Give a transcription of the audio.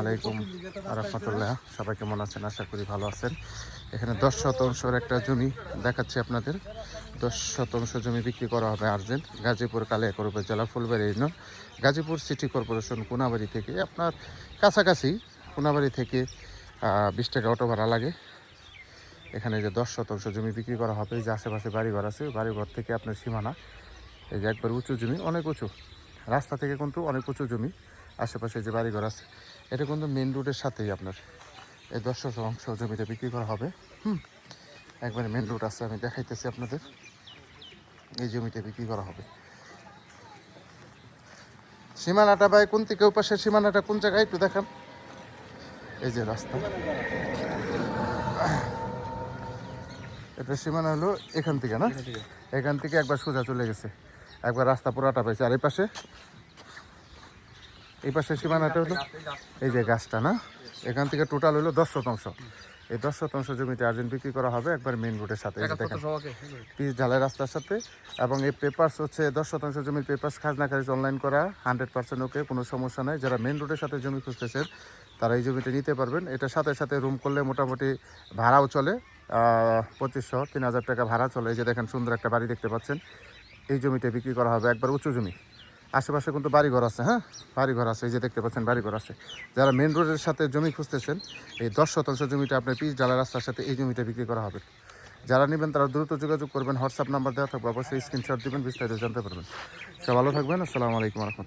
আলাইকুম রহমতুল্লাহ। সবাই কেমন আছেন? আশা করি ভালো আছেন। এখানে 10 শতাংশের একটা জমি দেখাচ্ছি আপনাদের। 10 শতাংশ জমি বিক্রি করা হবে আর্জেন্ট, গাজীপুর কালিয়াকৈর উপজেলা Phulbari union, Gazipur city corporation Konabari থেকে। আপনার কাছাকাছি কোনাবাড়ি থেকে 20 টাকা অটো ভাড়া লাগে। এখানে যে 10 শতাংশ জমি বিক্রি করা হবে, এই যে আশেপাশে বাড়িঘর আছে, বাড়িঘর থেকে আপনার সীমানা, এই যে একবার উঁচু জমি, অনেক উঁচু, রাস্তা থেকে কিন্তু অনেক উঁচু জমি। আশেপাশে যে বাড়িঘর আছে, এটা কিন্তু মেন রোডের সাথেই আপনার এই 10 শতাংশ জমিটা বিক্রি করা হবে। একবারে মেন রোড আছে, আমি দেখাইতেছি আপনাদের। এই জমিটা বিক্রি করা হবে। সীমানাটা ভাই কোন থেকে পাশের সীমানাটা কোন জায়গায় একটু দেখান। এই যে রাস্তা, এটা সীমানা হলো এখান থেকে, না এখান থেকে একবার সোজা চলে গেছে, একবার রাস্তা পুরাটা পাইছে। আর এই পাশে সীমানাটা হলো এই যে গাছটা, না এখান থেকে টোটাল হলো 10 শতাংশ। এই 10 শতাংশ জমিতে আর্জেন্ট বিক্রি করা হবে একবার মেন রোডের সাথে, পিচ ঢালাই রাস্তার সাথে। এবং এই পেপারস হচ্ছে 10 শতাংশ জমির পেপারস খাজনা খারিজ অনলাইন করা, 100% ওকে, কোনো সমস্যা নেই। যারা মেন রোডের সাথে জমি খুঁজতেছেন তারা এই জমিটা নিতে পারবেন। এটার সাথে সাথে রুম করলে মোটামুটি ভাড়াও চলে, 2500-3000 টাকা ভাড়া চলে। এই যে দেখেন সুন্দর একটা বাড়ি দেখতে পাচ্ছেন, এই জমিটা বিক্রি করা হবে, একবার উঁচু জমি। আশেপাশে কিন্তু বাড়িঘর আছে, হ্যাঁ বাড়িঘর আছে, এই যে দেখতে পাচ্ছেন বাড়িঘর আছে। যারা মেন রোডের সাথে জমি খুঁজতেছেন, এই 10 শতাংশ জমিটা আপনার পিচ ঢালা রাস্তার সাথে এই জমিটা বিক্রি করা হবে। যারা নেবেন তারা দ্রুত যোগাযোগ করবেন, হোয়াটসঅ্যাপ নাম্বার দেওয়া থাকবে, অবশ্যই স্ক্রিনশট দেবেন, বিস্তারিত জানতে পারবেন। সব ভালো থাকবেন। আসসালামু আলাইকুম রহমতুল্লাহ।